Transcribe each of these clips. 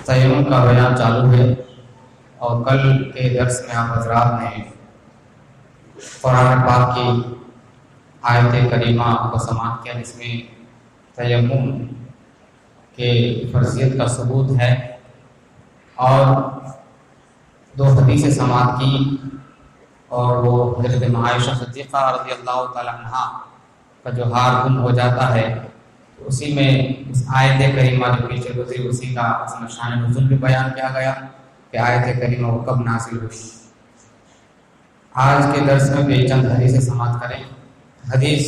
تیمم کا بیان چالو ہے اور کل کے درس میں آپ حضرات نے قرآن پاک کی آیت کریمہ کو سماعت کیا جس میں تیمم کے فرضیت کا ثبوت ہے، اور دو حدیثیں سماعت کی، اور وہ حضرت عائشہ صدیقہ رضی اللہ تعالی عنہ کا جو ہار گم ہو جاتا ہے اسی میں اس آیت کریمہ جو پیچھے گزری اسی کا اصل شان نزول بھی بیان کیا گیا کہ آیت کریمہ وہ کب نازل ہوئی۔ آج کے درس میں بھی چند حدیثیں سماعت کریں۔ حدیث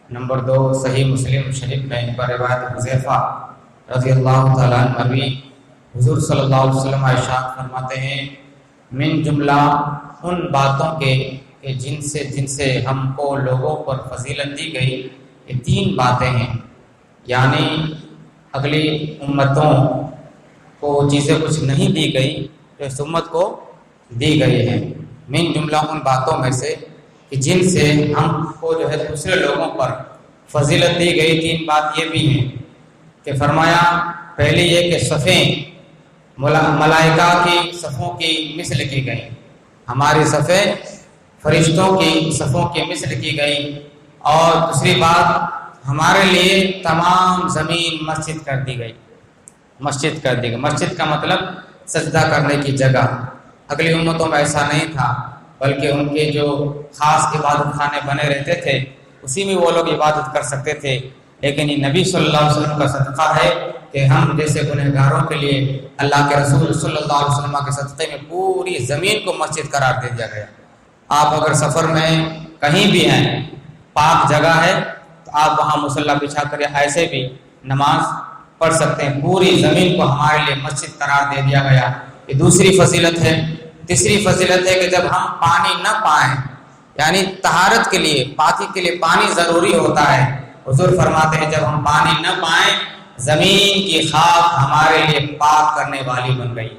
نمبر 2 صحیح مسلم شریف میں پر روایت حذیفہ رضی اللہ تعالیٰ عنہ مروی، حضور صلی اللہ علیہ وسلم ارشاد فرماتے ہیں من جملہ ان باتوں کے کہ جن سے ہم کو لوگوں پر فضیلت دی گئی، یہ 3 باتیں ہیں، یعنی اگلی امتوں کو وہ چیزیں کچھ نہیں دی گئی جو اس امت کو دی گئی ہیں۔ من جملہ ان باتوں میں سے کہ جن سے ہم کو جو ہے دوسرے لوگوں پر فضیلت دی گئی، 3 بات یہ بھی ہیں کہ فرمایا پہلی یہ کہ صفیں ملائکہ کی صفوں کی مثل کی گئی، ہماری صفیں فرشتوں کی صفوں کی مثل کی گئی، اور دوسری بات ہمارے لیے تمام زمین مسجد کر دی گئی۔ مسجد کا مطلب سجدہ کرنے کی جگہ۔ اگلی امتوں میں ایسا نہیں تھا، بلکہ ان کے جو خاص عبادت خانے بنے رہتے تھے اسی میں وہ لوگ عبادت کر سکتے تھے، لیکن یہ نبی صلی اللہ علیہ وسلم کا صدقہ ہے کہ ہم جیسے گنہگاروں کے لیے اللہ کے رسول صلی اللہ علیہ وسلم کے صدقے میں پوری زمین کو مسجد قرار دے دیا گیا۔ آپ اگر سفر میں کہیں بھی ہیں، پاک جگہ ہے تو آپ وہاں مصلی بچھا کر ایسے بھی نماز پڑھ سکتے ہیں، پوری زمین کو ہمارے لیے مسجد قرار دے دیا گیا۔ یہ دوسری فضیلت ہے۔ تیسری فضیلت ہے کہ جب ہم پانی نہ پائیں، یعنی طہارت کے لیے پاکی کے لیے پانی ضروری ہوتا ہے، حضور فرماتے ہیں جب ہم پانی نہ پائیں زمین کی خاک ہمارے لیے پاک کرنے والی بن گئی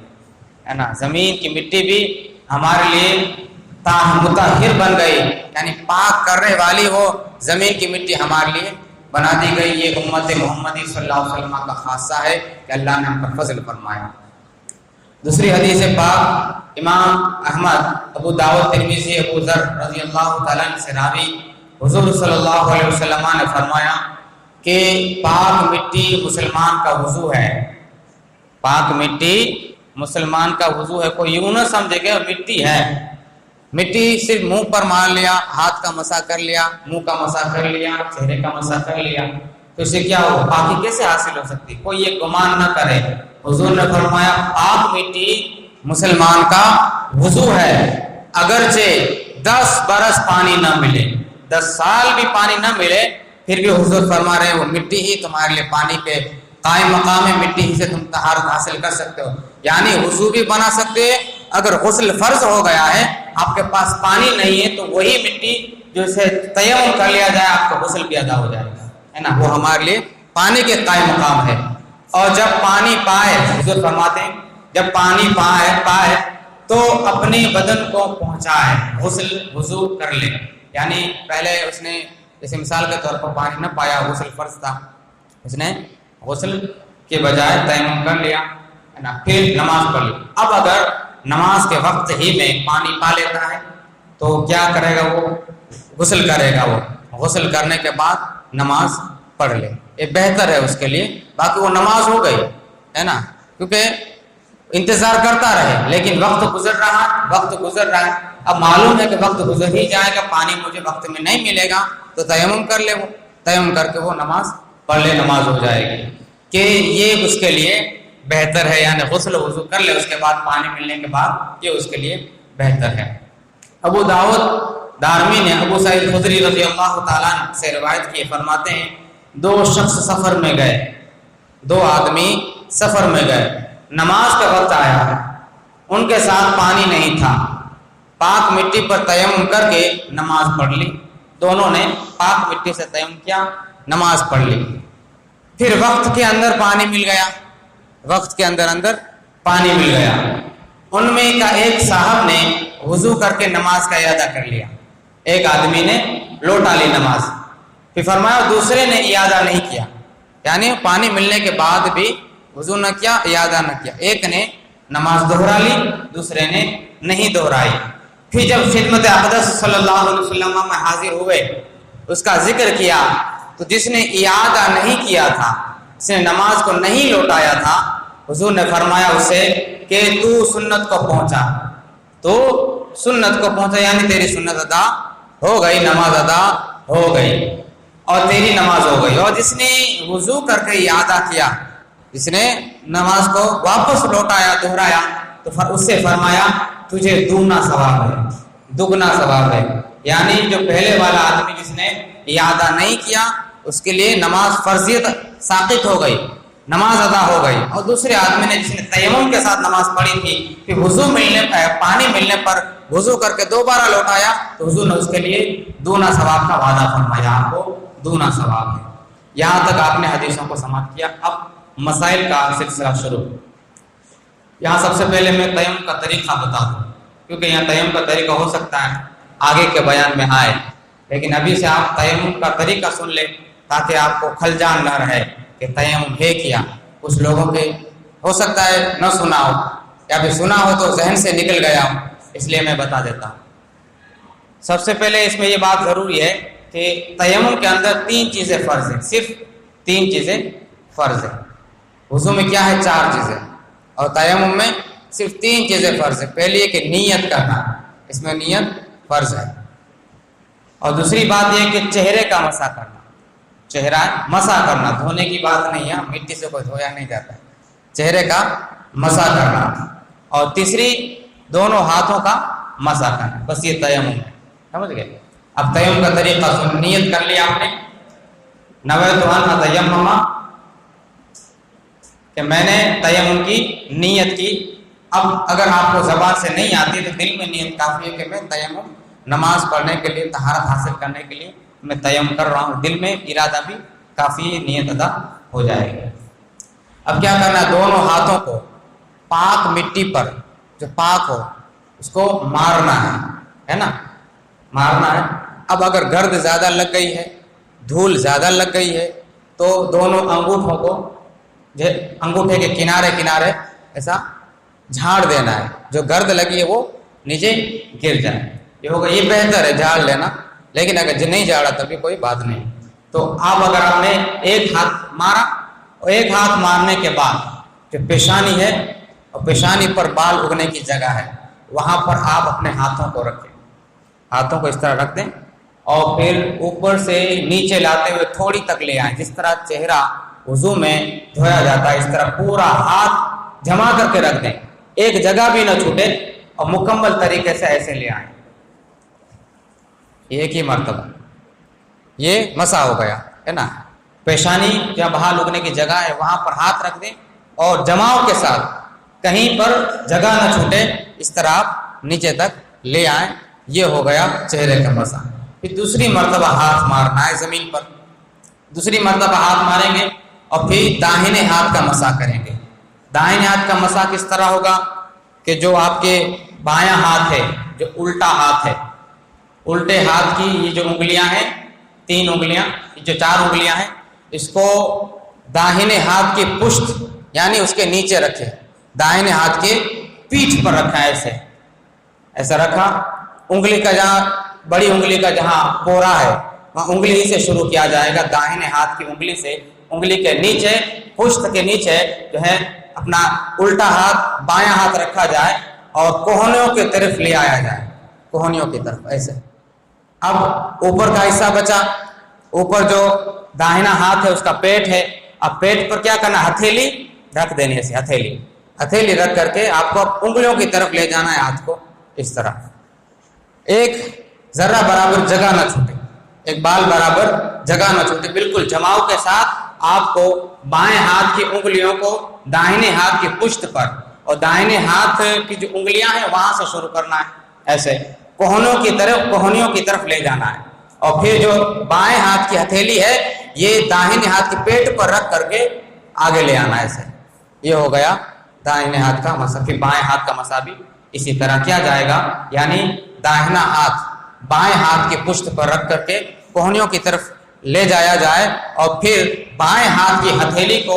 ہے نا، زمین کی مٹی بھی ہمارے لیے مطہر بن گئی، یعنی پاک کرنے والی وہ زمین کی مٹی ہمارے لیے بنا دی گئی۔ یہ امت محمدی صلی اللہ علیہ وسلم کا خاصہ ہے کہ اللہ نے ہم پر فضل فرمایا۔ دوسری حدیث پاک امام احمد، ابو داؤد، ترمذی، ابو ذر رضی اللہ تعالیٰ عنہ سے راوی، حضور صلی اللہ علیہ وسلم نے فرمایا کہ پاک مٹی مسلمان کا وضو ہے۔ پاک مٹی مسلمان کا وضو ہے۔ کوئی یوں نہ سمجھے کہ مٹی ہے، مٹی صرف منہ پر مار لیا، ہاتھ کا مسح کر لیا، منہ کا مسح کر لیا، چہرے کا مسح کر لیا تو اسے کیا ہو، پاکی کیسے حاصل ہو سکتی؟ کوئی یہ گمان نہ کرے۔ حضور نے فرمایا پاک مٹی مسلمان کا وضو ہے، اگرچہ 10 برس پانی نہ ملے، 10 سال بھی پانی نہ ملے، پھر بھی حضور فرما رہے ہیں وہ مٹی ہی تمہارے لیے پانی کے قائم مقام ہے، مٹی ہی سے تم طہارت حاصل کر سکتے ہو، یعنی وضو بھی بنا سکتے ہیں۔ اگر غسل فرض ہو گیا ہے، آپ کے پاس پانی نہیں ہے، تو وہی مٹی جو اسے تیمم کر لیا جائے آپ کا غسل بھی ادا ہو جائے گا، ہے نا، وہ ہمارے لیے پانی کے قائم مقام ہے۔ اور جب پانی پائے، حضور فرماتے ہیں جب پانی پائے تو اپنے بدن کو پہنچائے، غسل وضو کر لے، یعنی پہلے اس نے جیسے مثال کے طور پر پانی نہ پایا، غسل فرض تھا، اس نے غسل کے بجائے تیمم کر لیا، ہے نا، پھر نماز پڑھ لی۔ اب اگر نماز کے وقت ہی میں پانی پا لیتا ہے تو کیا کرے گا، وہ غسل کرے گا، وہ غسل کرنے کے بعد نماز پڑھ لے، یہ بہتر ہے اس کے لیے۔ باقی وہ نماز ہو گئی ہے نا، کیونکہ انتظار کرتا رہے، لیکن وقت گزر رہا ہے، اب معلوم ہے کہ وقت گزر ہی جائے گا، پانی مجھے وقت میں نہیں ملے گا تو تیمم کر لے، وہ تیمم کر کے وہ نماز پڑھ لے، نماز ہو جائے گی، کہ یہ اس کے لیے بہتر ہے، یعنی غسل وضو کر لے، اس کے بعد پانی ملنے کے بعد یہ اس کے لیے بہتر ہے۔ ابو داؤد دارمی نے ابو سعید خدری رضی اللہ تعالیٰ عنہ سے روایت کی، فرماتے ہیں 2 شخص سفر میں گئے، 2 آدمی سفر میں گئے، نماز کا وقت آیا ہے، ان کے ساتھ پانی نہیں تھا، پاک مٹی پر تیمم کر کے نماز پڑھ لی، دونوں نے پاک مٹی سے تیمم کیا، نماز پڑھ لی، پھر وقت کے اندر پانی مل گیا، پانی مل گیا، ان میں کا ایک صاحب نے وضو کر کے نماز کا اعادہ کر لیا، ایک آدمی نے لوٹا لی نماز، پھر فرمایا دوسرے نے اعادہ نہیں کیا، یعنی پانی ملنے کے بعد بھی وضو نہ کیا، اعادہ نہ کیا، ایک نے نماز دوہرا لی، دوسرے نے نہیں دوہرائی۔ پھر جب خدمت اقدس صلی اللہ علیہ وسلم میں حاضر ہوئے، اس کا ذکر کیا، تو جس نے اعادہ نہیں کیا تھا، جس نے نماز کو نہیں لوٹایا تھا، حضور نے فرمایا اسے کہ تو سنت کو پہنچا، تو سنت کو پہنچا، یعنی تیری سنت ادا ہو گئی، نماز ادا ہو گئی اور تیری نماز ہو گئی۔ اور جس نے وضو کر کے اعادہ کیا، جس نے نماز کو واپس لوٹایا، دہرایا، تو اس سے فرمایا تجھے دوگنا ثواب ہے، دگنا ثواب ہے۔ یعنی جو پہلے والا آدمی جس نے اعادہ نہیں کیا، اس کے لیے نماز فرضیت ساقط ہو گئی، نماز ادا ہو گئی، اور دوسرے آدمی نے جس نے تیمم کے ساتھ نماز پڑھی تھی، پھر وضو ملنے پانی ملنے پر وضو کر کے دوبارہ لوٹایا، تو حضور نے اس کے لیے دوگنا ثواب کا وعدہ فرمایا، آپ کو دوگنا ثواب ہے۔ یہاں تک آپ نے حدیثوں کو سماعت کیا۔ اب مسائل کا سلسلہ شروع۔ یہاں سب سے پہلے میں تیمم کا طریقہ بتا دوں، کیونکہ یہاں تیمم کا طریقہ ہو سکتا ہے آگے کے بیان میں آئے، لیکن ابھی سے آپ تیمم کا طریقہ سن لیں تاکہ آپ کو کھلجان نہ رہے کہ تیمم ہے کیا۔ کچھ لوگوں کے ہو سکتا ہے نہ سنا ہو، یا پھر سنا ہو تو ذہن سے نکل گیا ہو، اس لیے میں بتا دیتا ہوں۔ سب سے پہلے اس میں یہ بات ضروری ہے کہ تیمم کے اندر 3 چیزیں فرض ہیں، صرف 3 چیزیں فرض ہیں۔ وضو میں کیا ہے؟ 4 چیزیں، اور تیمم میں صرف 3 چیزیں فرض ہیں۔ پہلی ہے کہ نیت کرنا، اس میں نیت فرض ہے، اور دوسری بات یہ کہ چہرے کا مسح کرنا، چہرہ مسح کرنا، دھونے کی بات نہیں ہے، مٹی سے کوئی دھویا نہیں جاتا ہے، چہرے کا مسح کرنا، اور تیسری دونوں ہاتھوں کا مسح کرنا، بس یہ تیمم ہے، سمجھ گئے؟ اب تیمم کا طریقہ سن، نیت کر لیا آپ نے، نویت ان اتیمم، کہ میں نے تیمم کی نیت کی۔ اب اگر آپ کو زبان سے نہیں آتی تو دل میں نیت کافی ہے کہ میں تیمم نماز پڑھنے کے لیے، طہارت حاصل کرنے کے لیے میں تیمم کر رہا ہوں، دل میں ارادہ بھی کافی ہے، نیت ادا ہو جائے گی۔ اب کیا کرنا ہے؟ دونوں ہاتھوں کو پاک مٹی پر، جو پاک ہو، اس کو مارنا ہے نا، مارنا ہے۔ اب اگر گرد زیادہ لگ گئی ہے، دھول زیادہ لگ گئی ہے، تو دونوں انگوٹھوں کو انگوٹھے کے کنارے کنارے ایسا جھاڑ دینا ہے، جو گرد لگی ہے وہ نیچے گر جائے، یہ ہوگا، یہ بہتر ہے جھاڑ لینا، لیکن اگر نہیں جھاڑا تبھی کوئی بات نہیں۔ تو اگر آپ نے ایک ہاتھ مارا، اور ایک ہاتھ مارنے کے بعد جو پیشانی ہے، اور پیشانی پر بال اگنے کی جگہ ہے، وہاں پر آپ اپنے ہاتھوں کو رکھیں، ہاتھوں کو اس طرح رکھ دیں، اور پھر اوپر سے نیچے لاتے ہوئے تھوڑی تک لے آئیں، جس طرح چہرہ وضو میں دھویا جاتا ہے، اس طرح پورا ہاتھ جمع کر کے رکھ دیں، ایک جگہ بھی نہ چھوٹے، اور مکمل طریقے سے ایسے لے آئیں، ایک ہی مرتبہ۔ یہ مسح ہو گیا ہے نا، پیشانی جہاں بال اگنے کی جگہ ہے وہاں پر ہاتھ رکھ دیں، اور جماؤ کے ساتھ کہیں پر جگہ نہ چھوٹے، اس طرح آپ نیچے تک لے آئیں، یہ ہو گیا چہرے کا مسح۔ پھر دوسری مرتبہ ہاتھ مارنا ہے زمین پر، دوسری مرتبہ ہاتھ ماریں گے، اور پھر داہنے ہاتھ کا مسح کریں گے۔ داہنے ہاتھ کا مسح کس طرح ہوگا کہ جو آپ کے بایاں ہاتھ ہے، جو الٹا ہاتھ ہے، الٹے ہاتھ کی یہ جو انگلیاں ہیں، 3 انگلیاں، جو 4 انگلیاں ہیں، اس کو داہنے ہاتھ کی پشت یعنی اس کے نیچے رکھے، داہنے ہاتھ کے پیٹھ پر رکھا ہے، ایسا رکھا، انگلی کا جہاں، بڑی انگلی کا جہاں پورا ہے وہاں انگلی سے شروع کیا جائے گا، داہنے ہاتھ کی انگلی سے، انگلی کے نیچے، پشت کے نیچے جو ہے اپنا الٹا ہاتھ، بایاں ہاتھ رکھا جائے، اور کوہنیوں کی طرف لے آیا جائے، کوہنیوں کی طرف ایسے۔ اب اوپر کا حصہ بچا، اوپر جو داہنا ہاتھ ہے اس کا پیٹ ہے، اب پیٹ پر کیا کرنا؟ ہتھیلی رکھ دینی ہے، ہتھیلی رکھ کر کے آپ کو انگلیوں کی طرف لے جانا ہے ہاتھ کو، اس طرح ایک ذرہ برابر جگہ نہ چھوٹے، ایک بال برابر جگہ نہ چھوٹے، بالکل جماؤ کے ساتھ آپ کو بائیں ہاتھ کی انگلیوں کو داہنے ہاتھ کی پشت پر، اور داہنے ہاتھ کی جو انگلیاں ہیں وہاں سے شروع کرنا ہے، ایسے کوہنیوں کی طرف لے جانا ہے، اور پھر جو بائیں ہاتھ کی ہتھیلی ہے یہ داہنے ہاتھ کے پیٹ پر رکھ کر کے آگے لے آنا ہے، ایسے۔ یہ ہو گیا داہنے ہاتھ کا مسح۔ پھر بائیں ہاتھ کا مسح بھی اسی طرح کیا جائے گا، یعنی داہنا ہاتھ بائیں ہاتھ کی پشت پر رکھ کر کے کوہنیوں کی طرف لے جایا جائے، اور پھر بائیں ہاتھ کی ہتھیلی کو